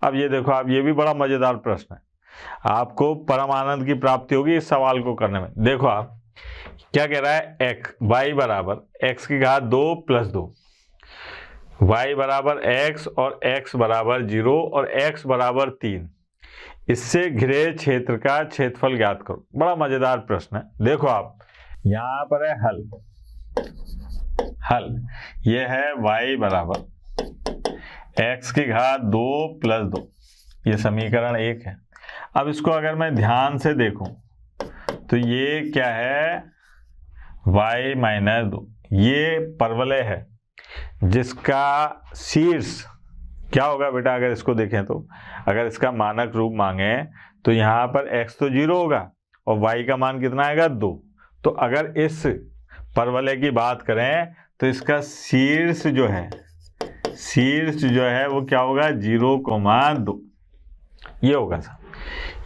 अब ये देखो आप, ये भी बड़ा मजेदार प्रश्न है, आपको परम आनंद की प्राप्ति होगी इस सवाल को करने में। देखो आप क्या कह रहा है, एक्स वाई बराबर एक्स की घात 2 + 2, वाई बराबर एक्स और एक्स बराबर 0 और एक्स बराबर 3, इससे घिरे क्षेत्र का क्षेत्रफल ज्ञात करो। बड़ा मजेदार प्रश्न है। देखो आप यहां पर है हल, ये है y बराबर x की घात 2 + 2, ये समीकरण 1 है। अब इसको अगर मैं ध्यान से देखूं तो ये क्या है, y - 2, ये परवलय है जिसका शीर्ष क्या होगा बेटा, अगर इसको देखें तो अगर इसका मानक रूप मांगे तो यहाँ पर x तो 0 होगा और y का मान कितना आएगा 2। तो अगर इस परवलय की बात करें तो इसका शीर्ष जो है वो क्या होगा, 0,2, ये होगा सर।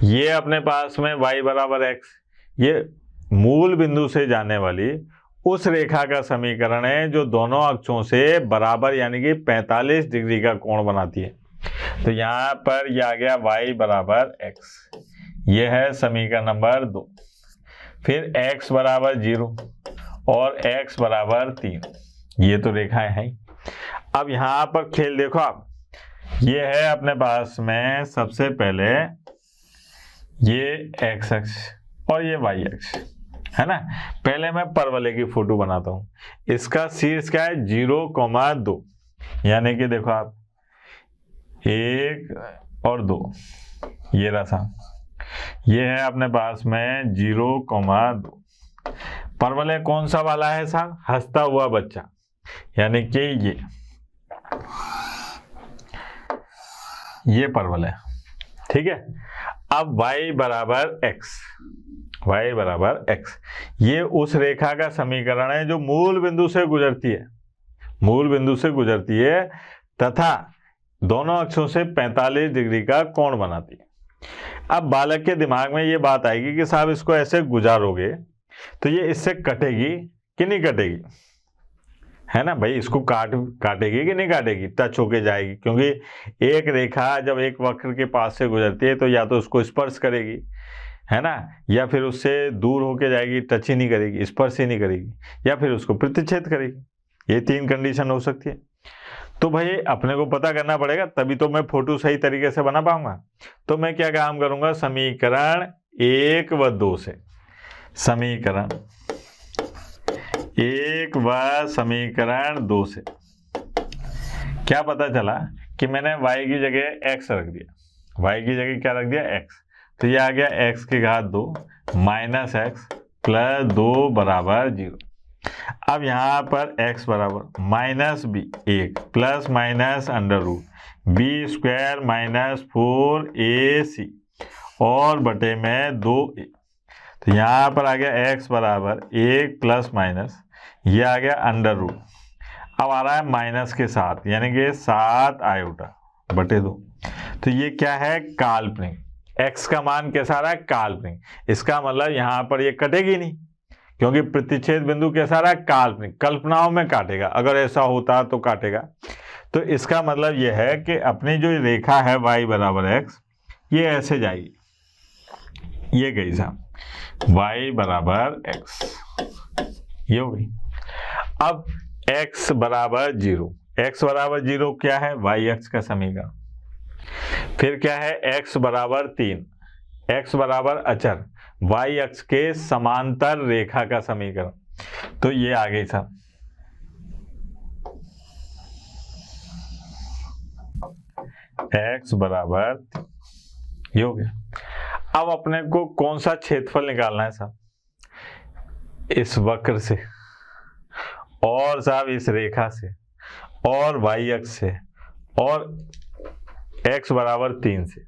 ये अपने पास में y बराबर x, ये मूल बिंदु से जाने वाली उस रेखा का समीकरण है जो दोनों अक्षों से बराबर यानी कि 45 डिग्री का कोण बनाती है। तो यहाँ पर यह आ गया y बराबर x, ये है समीकरण नंबर 2। फिर x बराबर 0 और x बराबर 3, ये तो रेखाएं हैं। अब यहाँ पर खेल देखो आप, ये है अपने पास में सबसे पहले ये x अक्ष और ये y अक्ष है ना। पहले मैं परवलय की फोटो बनाता हूँ। इसका शीर्ष क्या है, 0,2, यानी कि देखो आप 1 और 2, ये रहा, ये है अपने पास में 0,2। परवलय कौन सा वाला है साहब, हंसता हुआ बच्चा, यानी कि ये परवलय, ठीक है। अब y बराबर x, ये उस रेखा का समीकरण है जो मूल बिंदु से गुजरती है तथा दोनों अक्षों से 45 डिग्री का कोण बनाती है। अब बालक के दिमाग में ये बात आएगी कि साहब इसको ऐसे गुजारोगे तो ये इससे कटेगी कि नहीं कटेगी, है ना भाई, इसको काटेगी कि नहीं काटेगी, टच होके जाएगी, क्योंकि एक रेखा जब एक वक्र के पास से गुजरती है तो या तो उसको स्पर्श करेगी, है ना, या फिर उससे दूर होके जाएगी, टच ही नहीं करेगी, स्पर्श ही नहीं करेगी, या फिर उसको प्रतिच्छेद करेगी। ये 3 कंडीशन हो सकती है। तो भाई अपने को पता करना पड़ेगा, तभी तो मैं फोटो सही तरीके से बना पाऊंगा। तो मैं क्या काम करूंगा, समीकरण 1 व 2 से, समीकरण 1 व समीकरण 2 से क्या पता चला कि मैंने y की जगह x रख दिया, y की जगह क्या रख दिया, x। तो ये आ गया x की घात 2 - x + 2 बराबर 0। अब यहाँ पर x बराबर -b 1 ± √b² - 4ac और बटे में 2a। तो यहाँ पर आ गया x बराबर 1 ± ये आ गया √, अब आ रहा है माइनस के साथ यानी कि 7 आयोटा बटे 2। तो ये क्या है, काल्पनिक। x का मान कैसा आ रहा है, काल्पनिक। इसका मतलब यहाँ पर ये कटेगी नहीं, क्योंकि प्रतिच्छेद बिंदु कैसा रहा है, काल्पनिक, कल्पनाओं में काटेगा, अगर ऐसा होता तो काटेगा। तो इसका मतलब यह है कि अपनी जो रेखा है y बराबर x, ये ऐसे जाएगी, ये गई साहब y बराबर x, ये हो गई। अब x बराबर 0, x बराबर 0 क्या है, y अक्ष का समीकरण। फिर क्या है, x बराबर 3, x बराबर अचर, y अक्ष के समांतर रेखा का समीकरण। तो ये आ गई साहब, x बराबर, ये हो गया। अब अपने को कौन सा क्षेत्रफल निकालना है साहब, इस वक्र से और साहब इस रेखा से और y अक्ष से और x बराबर 3 से,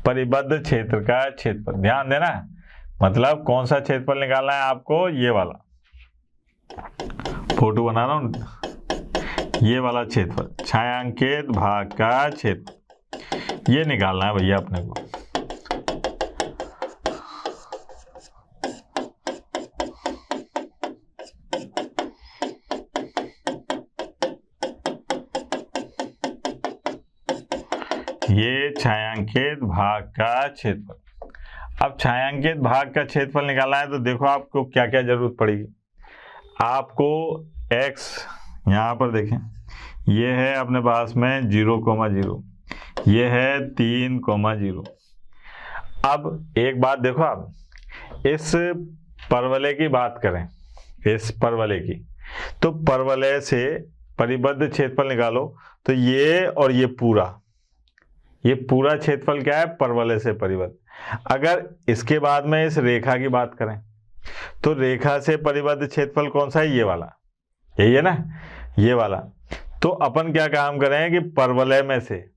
परिबद्ध क्षेत्र का क्षेत्रफल। ध्यान देना, मतलब कौन सा क्षेत्रफल निकालना है आपको, ये वाला फोटो बना रहा हूं, ये वाला क्षेत्रफल, छायांकित भाग का क्षेत्र, ये निकालना है भैया अपने को। ये छायांकित भाग का क्षेत्रफल। अब छायांकित भाग का क्षेत्रफल निकालना है तो देखो आपको क्या क्या जरूरत पड़ेगी। आपको x यहाँ पर देखें, ये है अपने पास में 0,0, ये है 3,0। अब एक बात देखो, आप इस परवलय की बात करें, इस परवलय की, तो परवलय से परिबद्ध क्षेत्रफल निकालो तो ये और ये पूरा क्षेत्रफल क्या है, परवलय से परिबद्ध। अगर इसके बाद में इस रेखा की बात करें तो रेखा से परिबद्ध क्षेत्रफल कौन सा है, ये वाला, यही है ना, ये वाला। तो अपन क्या काम करें कि परवलय में से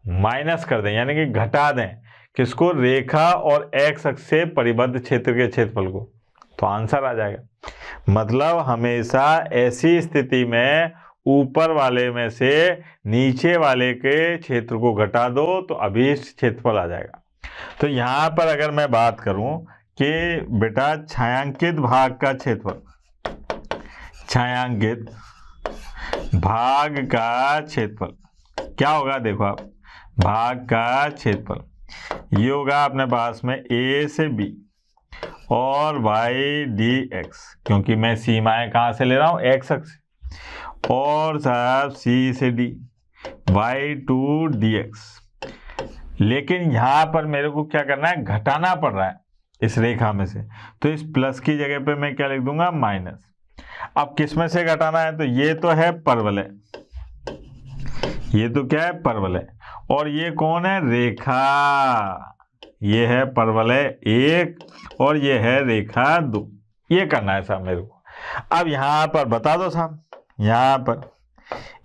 माइनस कर दें, यानी कि घटा दें किसको, रेखा और एक्स अक्ष से परिबद्ध क्षेत्र के क्षेत्रफल को, तो आंसर आ जाएगा। मतलब हमेशा ऐसी स्थिति में ऊपर वाले में से नीचे वाले के क्षेत्र को घटा दो तो अभीष्ट क्षेत्रफल आ जाएगा। तो यहाँ पर अगर मैं बात करूं कि बेटा छायांकित भाग का क्षेत्रफल, छायांकित भाग का क्षेत्रफल क्या होगा, देखो आप, भाग का क्षेत्रफल ये होगा अपने पास में a से b और y dx, क्योंकि मैं सीमाएं कहाँ से ले रहा हूँ, x अक्ष, और साहब c से d y2 dx। लेकिन यहाँ पर मेरे को क्या करना है, घटाना पड़ रहा है इस रेखा में से, तो इस प्लस की जगह पे मैं क्या लिख दूंगा, माइनस। अब किस में से घटाना है, तो ये तो है परवलय, ये तो क्या है, परवलय, और ये कौन है, रेखा, ये है परवलय 1 और ये है रेखा 2। ये करना है साहब मेरे को। अब यहाँ पर बता दो साहब, यहाँ पर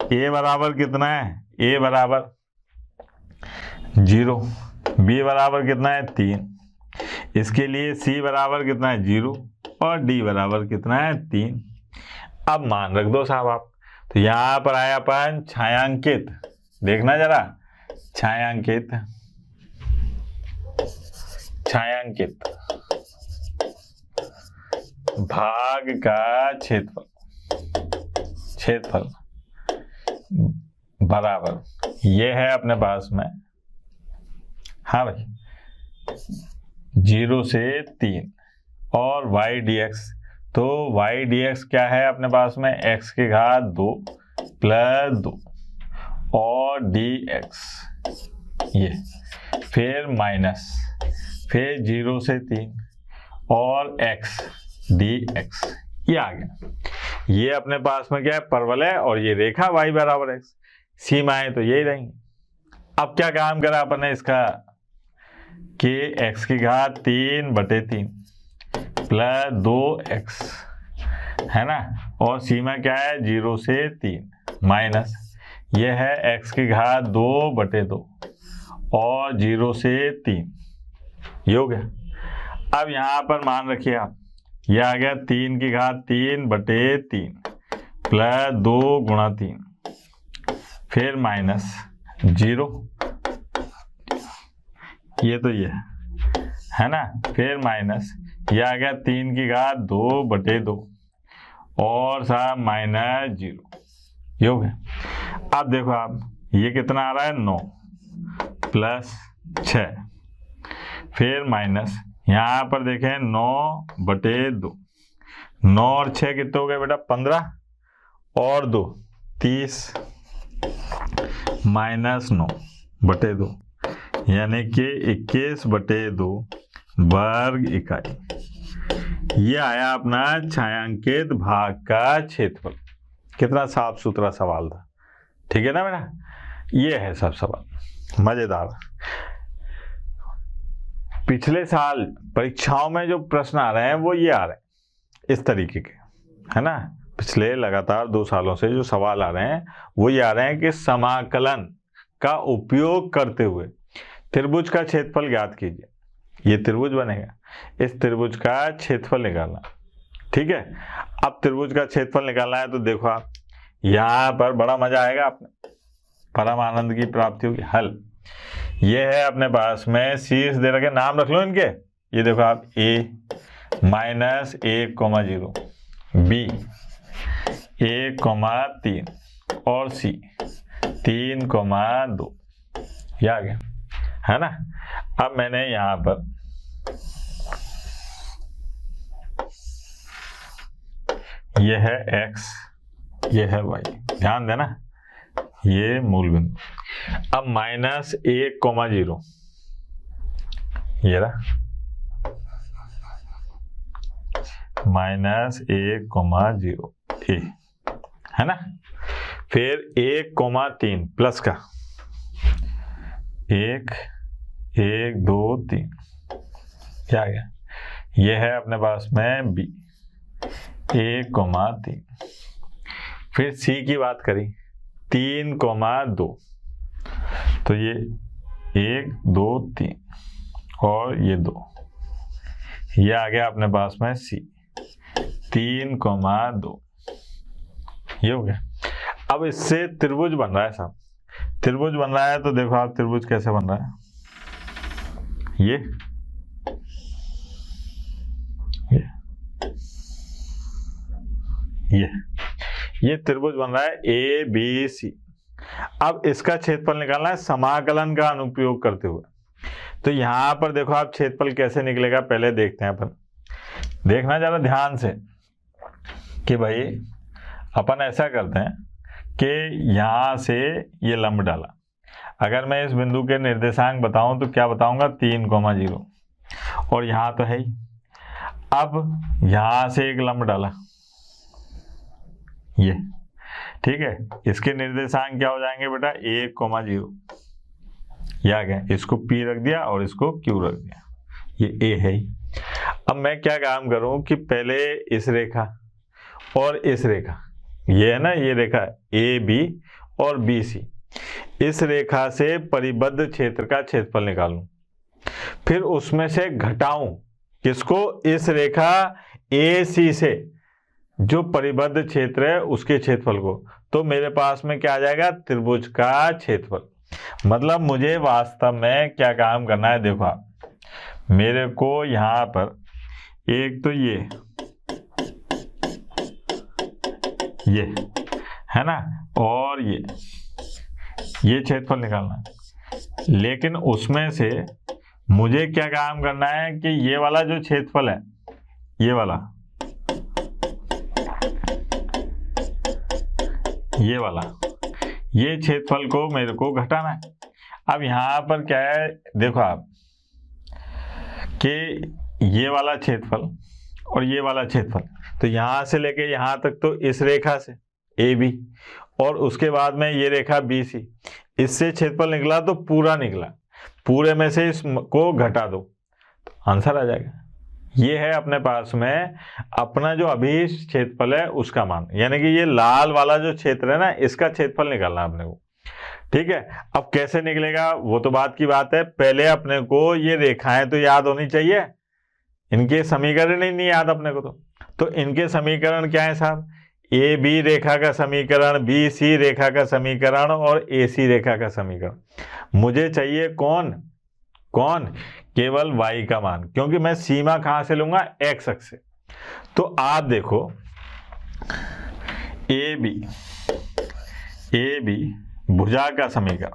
a बराबर कितना है, a बराबर 0, b बराबर कितना है 3, इसके लिए c बराबर कितना है 0 और d बराबर कितना है 3। अब मान रख दो साहब आप, तो यहाँ पर आया अपन छायांकित, देखना जरा, छायांकित भाग का क्षेत्रफल बराबर ये है अपने पास में, हाँ भाई, 0 से 3 और y dx, तो y dx क्या है अपने पास में, x की घात 2 प्लस 2 और dx, ये फिर माइनस, फिर 0 से 3 और x dx, ये आ गया। ये अपने पास में क्या है, परवलय, और ये रेखा y बराबर x, सीमाएं तो यही रहेंगी। अब क्या काम करा अपन ने इसका, कि x की घात 3/3 प्लस 2x है ना, और सीमा क्या है 0 से 3 माइनस, ये है x की घात 2/2 और 0 से 3, ये हो गया। अब यहाँ पर मान रखिए आप, ये आ गया 3 की घात 3/3 प्लस 2 गुणा 3, फिर माइनस 0, ये तो ये है ना, फिर माइनस, ये आ गया 3 की घात 2/2 और साहब माइनस 0, ये हो गया। अब देखो आप, ये कितना आ रहा है 9 प्लस 6, फिर माइनस, यहाँ पर देखें 9/2, 9 और 6 कितने हो गए बेटा, 15 और 2 30 माइनस 9/2, यानी कि 21/2 वर्ग इकाई। ये आया अपना छायांकित भाग का क्षेत्रफल। कितना साफ सुथरा सवाल था, ठीक है ना बेटा, ये है सब सवाल मजेदार। पिछले साल परीक्षाओं में जो प्रश्न आ रहे हैं वो ये आ रहे हैं इस तरीके के, है ना, पिछले लगातार 2 सालों से जो सवाल आ रहे हैं वो ये आ रहे हैं कि समाकलन का उपयोग करते हुए त्रिभुज का क्षेत्रफल ज्ञात कीजिए। ये त्रिभुज बनेगा, इस त्रिभुज का क्षेत्रफल निकालना, ठीक है। अब त्रिभुज का क्षेत्रफल निकालना है तो देखो आप, यहाँ पर बड़ा मजा आएगा, आपने परम आनंद की प्राप्ति होगी। हल ये है अपने पास में, शीर्ष दे रखे, नाम रख लो इनके, ये देखो आप, a माइनस 1,0, b 1,3 और c 3,2, ये आ गया, है ना। अब मैंने यहां पर ये है x, ये है y, ध्यान देना, ये मूल बिंदु। अब -1,0 ये रहा, -1,0 ए, है ना। फिर 1,3 प्लस का 1 1 2 3, क्या आ गया, ये है अपने पास में b 1,3। फिर c की बात करी 3,2, तो ये 1 2 3 और ये 2, ये आ गया अपने पास में c 3,2, ये हो गया। अब इससे त्रिभुज बन रहा है साहब, त्रिभुज बन रहा है तो देखो आप त्रिभुज कैसे बन रहा है, ये त्रिभुज बन रहा है ABC। अब इसका क्षेत्रफल निकालना है समाकलन का अनुप्रयोग करते हुए। तो यहां पर देखो आप क्षेत्रफल कैसे निकलेगा पहले देखते हैं अपन, देखना जरा ध्यान से कि भाई अपन ऐसा करते हैं कि यहां से ये लंब डाला, अगर मैं इस बिंदु के निर्देशांक बताऊं तो क्या बताऊंगा 3,0, और यहां तो है ही। अब यहां से एक लंब डाला, ये ठीक है, इसके निर्देशांक क्या हो जाएंगे बेटा 1,0, ये आ गया, इसको P रख दिया और इसको Q रख दिया, ये A है ही। अब मैं क्या काम करूं कि पहले इस रेखा और इस रेखा, ये है ना, ये रेखा AB और BC, इस रेखा से परिबद्ध क्षेत्र का क्षेत्रफल निकालूं, फिर उसमें से घटाऊं किसको, इस रेखा AC से जो परिबद्ध क्षेत्र है उसके क्षेत्रफल को, तो मेरे पास में क्या आ जाएगा, त्रिभुज का क्षेत्रफल। मतलब मुझे वास्तव में क्या काम करना है, देखो आप, मेरे को यहां पर एक तो ये है ना, और ये क्षेत्रफल निकालना है, लेकिन उसमें से मुझे क्या काम करना है कि ये वाला जो क्षेत्रफल है, ये वाला ये क्षेत्रफल को मेरे को घटाना है। अब यहां पर क्या है, देखो आप कि ये वाला क्षेत्रफल और ये वाला क्षेत्रफल, तो यहां से लेके यहां तक तो इस रेखा से AB, और उसके बाद में ये रेखा BC, इससे क्षेत्रफल निकला तो पूरा निकला, पूरे में से इसको घटा दो तो आंसर आ जाएगा। ये है अपने पास में अपना जो अभी क्षेत्रफल है उसका मान, यानी कि ये लाल वाला जो क्षेत्र है ना, इसका क्षेत्रफल निकालना अपने को, ठीक है। अब कैसे निकलेगा वो तो बात की बात है, पहले अपने को ये रेखाएं तो याद होनी चाहिए, इनके समीकरण ही नहीं याद अपने को, तो इनके समीकरण क्या है साहब, AB रेखा का समीकरण, BC रेखा का समीकरण और AC रेखा का समीकरण। मुझे चाहिए कौन, केवल y का मान, क्योंकि मैं सीमा कहां से लूंगा, x अक्ष से। तो आप देखो AB भुजा का समीकरण,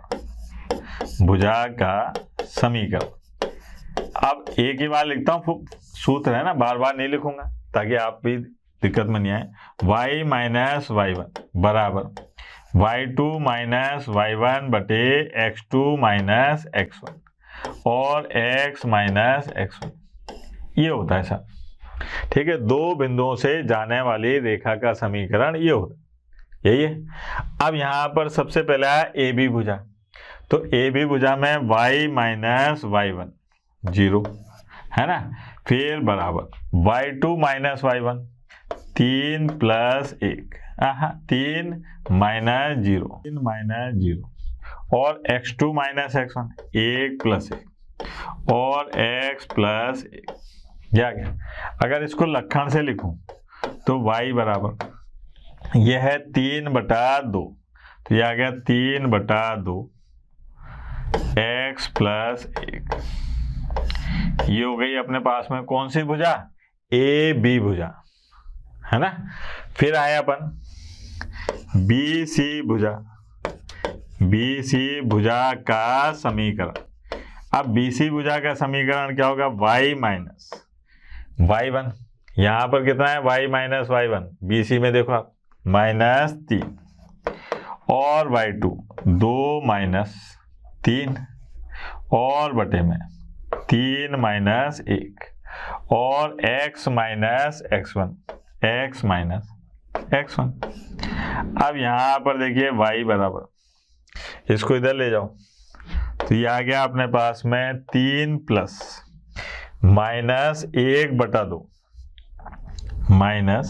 अब एक ही बार लिखता हूं, सूत्र है ना, बार बार नहीं लिखूंगा ताकि आप भी दिक्कत में नहीं आए। y माइनस y1 बराबर y2 माइनस y1 बटे x2 माइनस x1 और x माइनस x1, ये होता है सर, ठीक है। दो बिंदुओं से जाने वाली रेखा का समीकरण ये होता है, यही है। अब यहां पर सबसे पहला है AB भुजा, तो AB भुजा में y माइनस y1 0 है ना, फिर बराबर y2 minus y1 3 plus 1, 3 minus 0 और x2 माइनस x1 1 प्लस 1 और x प्लस 1, क्या गया। अगर इसको लक्षण से लिखूं तो y बराबर यह है 3/2, तो यह आ गया 3/2 x प्लस 1, ये हो गई अपने पास में कौन सी भुजा, AB भुजा, है ना। फिर आया अपन BC भुजा, बीसी भुजा का समीकरण। अब बीसी भुजा का समीकरण क्या होगा? y माइनस y1, यहाँ पर कितना है? y माइनस y1, बीसी में देखो आप -3, और y2 2 माइनस 3, और बटे में 3 माइनस 1, और x minus x1, x minus x1। अब यहाँ पर देखिए y बराबर, इसको इधर ले जाओ तो ये आ गया अपने पास में 3 प्लस -1/2, माइनस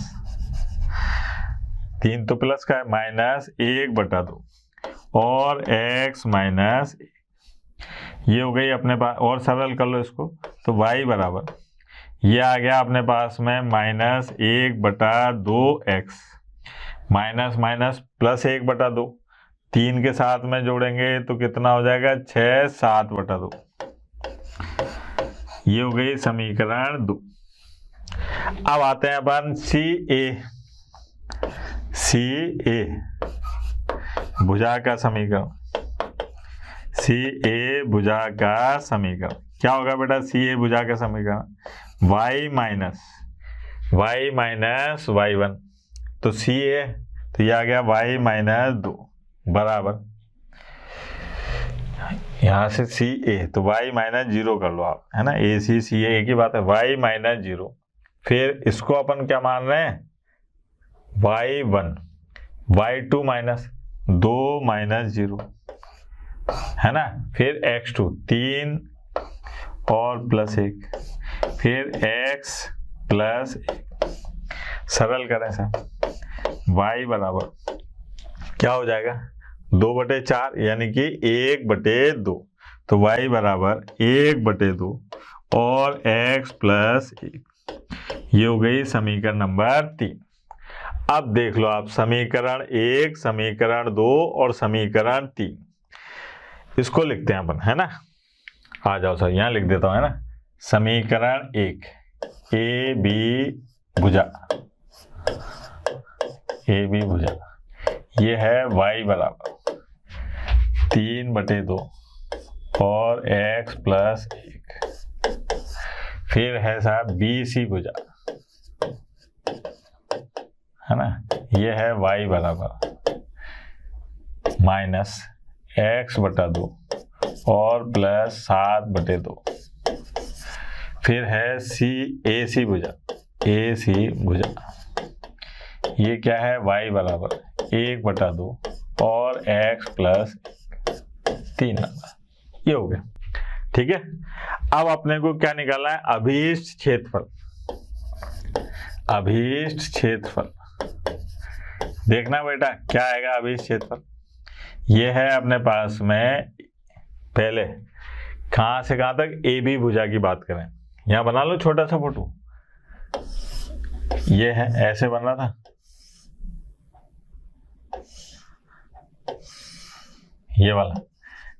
3 तो प्लस का है, -1/2, और x माइनस, ये हो गई अपने पास, और सरल कर लो इसको तो y बराबर, ये आ गया अपने पास में -1/2x, माइनस माइनस प्लस 1/2, 3 के साथ में जोड़ेंगे तो कितना हो जाएगा? 6 7/2। ये हो गई समीकरण 2। अब आते हैं अपन CA भुजा का समीकरण। CA भुजा का समीकरण क्या होगा बेटा? CA भुजा का समीकरण y माइनस y1, तो CA, तो ये आ गया y माइनस 2 बराबर, यहाँ से CA तो y माइनस 0 कर लो आप, है ना, AC CA एक ही बात है, y माइनस 0। फिर इसको अपन क्या मान रहे हैं? y1, y2 माइनस 2 माइनस 0, है ना, फिर x2 3 और प्लस 1, फिर x प्लस 1, सरल करें सर, y बराबर क्या हो जाएगा? 2/4 यानी कि 1/2, तो y बराबर 1/2 और x प्लस 1। ये हो गई समीकरण नंबर 3। अब देख लो आप समीकरण 1, समीकरण 2 और समीकरण 3, इसको लिखते हैं अपन, है ना। आ जाओ सर, यहाँ लिख देता हूँ, है ना। समीकरण 1, AB भुजा, ये है y बराबर 3/2 और x प्लस 1। फिर है साहब BC भुजा, है ना, ये है y बराबर -x/2 और प्लस 7/2। फिर है AC भुजा, ये क्या है? y बराबर 1/2 और x प्लस 3 नंबर। ये हो गया, ठीक है। अब अपने को क्या निकालना है? अभीष्ट क्षेत्रफल। देखना बेटा क्या आएगा अभीष्ट क्षेत्रफल। ये है अपने पास में, पहले कहाँ से कहाँ तक? AB भुजा की बात करें, यहाँ बना लो छोटा सा फोटो, ये है, ऐसे बन रहा था, ये वाला,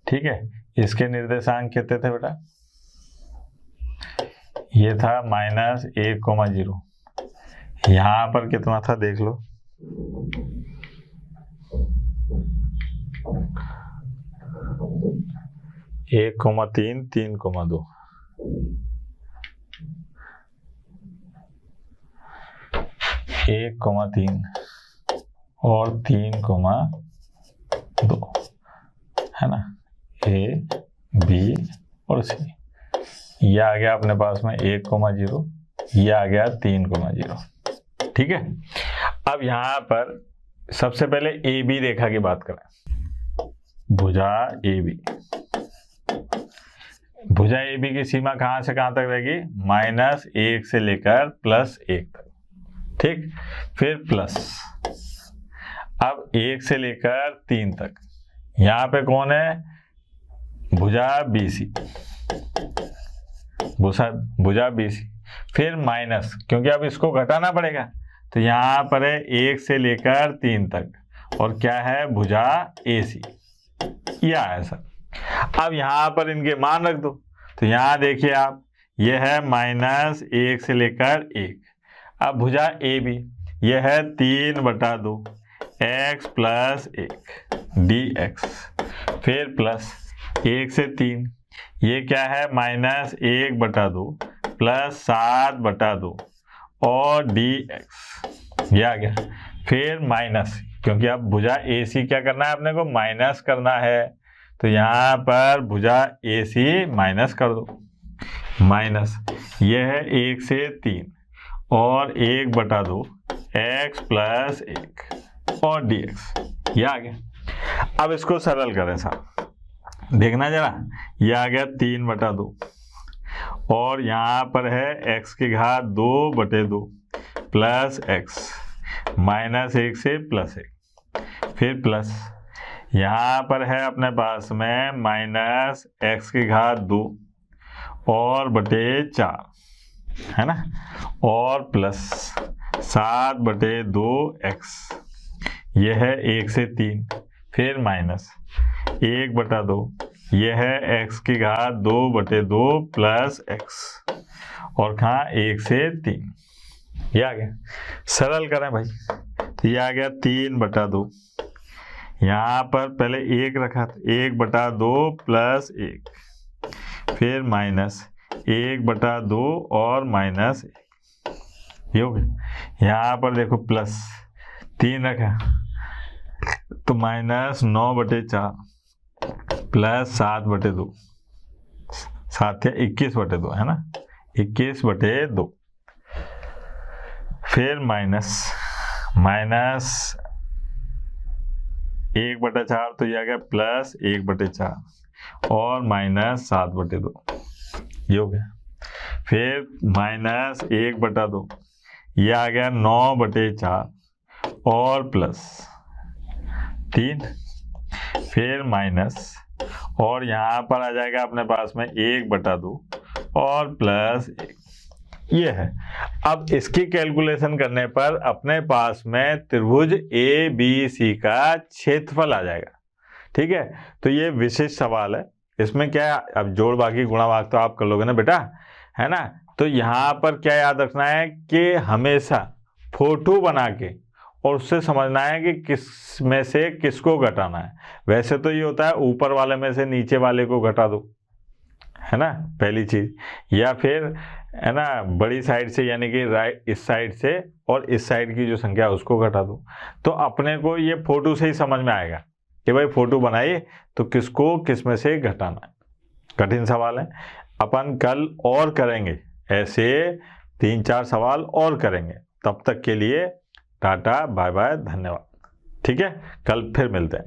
ठीक है। इसके निर्देशांक कितने थे बेटा? ये था -1,0। यहाँ पर कितना था देख लो, 1,3, 3,2, 1,3 और 3,2, है ना, A B और C। ये आ गया अपने पास में 1,0, ये आ गया 3,0, ठीक है। अब यहाँ पर सबसे पहले AB रेखा की बात करें, भुजा AB की सीमा कहाँ से कहाँ तक रहेगी? -1 से लेकर +1 तक, ठीक। फिर प्लस, अब 1 से लेकर 3 तक, यहाँ पे कौन है? भुजा BC, भुजा BC। फिर माइनस, क्योंकि अब इसको घटाना पड़ेगा, तो यहाँ पर है 1 से लेकर 3 तक, और क्या है? भुजा AC। यह है सर। अब यहाँ पर इनके मान रख दो, तो यहाँ देखिए आप, यह है -1 से लेकर 1। अब भुजा AB, यह है 3/2, x प्लस 1 dx, फिर प्लस 1 से 3, ये क्या है -1/2 प्लस 7/2 और dx, ये आ गया। फिर माइनस, क्योंकि अब भुजा AC क्या करना है अपने को, माइनस करना है, तो यहाँ पर भुजा AC माइनस कर दो, माइनस ये है 1 से 3 और 1/2 x प्लस 1 और dx, ये आ गया। अब इसको सरल करें साहब, देखना जरा, ये आ गया 3/2 और यहाँ पर है x की घात 2/2 प्लस x, -1 से +1, फिर प्लस यहाँ पर है अपने पास में -x की घात 2 और /4, है ना, और प्लस 7/2x, ये है 1 से 3, फिर माइनस 1/2, ये है x की घात 2/2 प्लस x, और कहाँ 1 से 3, ये आ गया। सरल करें भाई, तो ये आ गया 3/2, यहाँ पर पहले 1 रखा था, 1/2 प्लस 1, फिर माइनस 1/2 और -1, ये हो गया। यहाँ पर देखो प्लस 3 रखा, तो -9/4 प्लस 7/2, 7 या 21/2, है ना, 21/2, फिर माइनस 1/4, तो ये आ गया प्लस 1/4 और -7/2, ये हो गया। फिर -1/2, ये आ गया 9/4 और प्लस 3, फिर माइनस, और यहाँ पर आ जाएगा अपने पास में 1/2 और प्लस 1, ये है। अब इसकी कैलकुलेशन करने पर अपने पास में त्रिभुज ABC का क्षेत्रफल आ जाएगा, ठीक है। तो ये विशिष्ट सवाल है, इसमें क्या है, अब जोड़ बाकी गुणा भाग तो आप कर लोगे ना बेटा, है ना। तो यहाँ पर क्या याद रखना है कि हमेशा फोटो बना के और उससे समझना है कि किस में से किसको घटाना है। वैसे तो ये होता है ऊपर वाले में से नीचे वाले को घटा दो, है ना, पहली चीज, या फिर है ना बड़ी साइड से, यानी कि राइट, इस साइड से और इस साइड की जो संख्या उसको घटा दो। तो अपने को ये फोटो से ही समझ में आएगा कि भाई फोटो बनाइए तो किसको किस में से घटाना है। कठिन सवाल है, अपन कल और करेंगे, ऐसे 3-4 सवाल और करेंगे। तब तक के लिए टाटा बाय बाय, धन्यवाद, ठीक है, कल फिर मिलते हैं।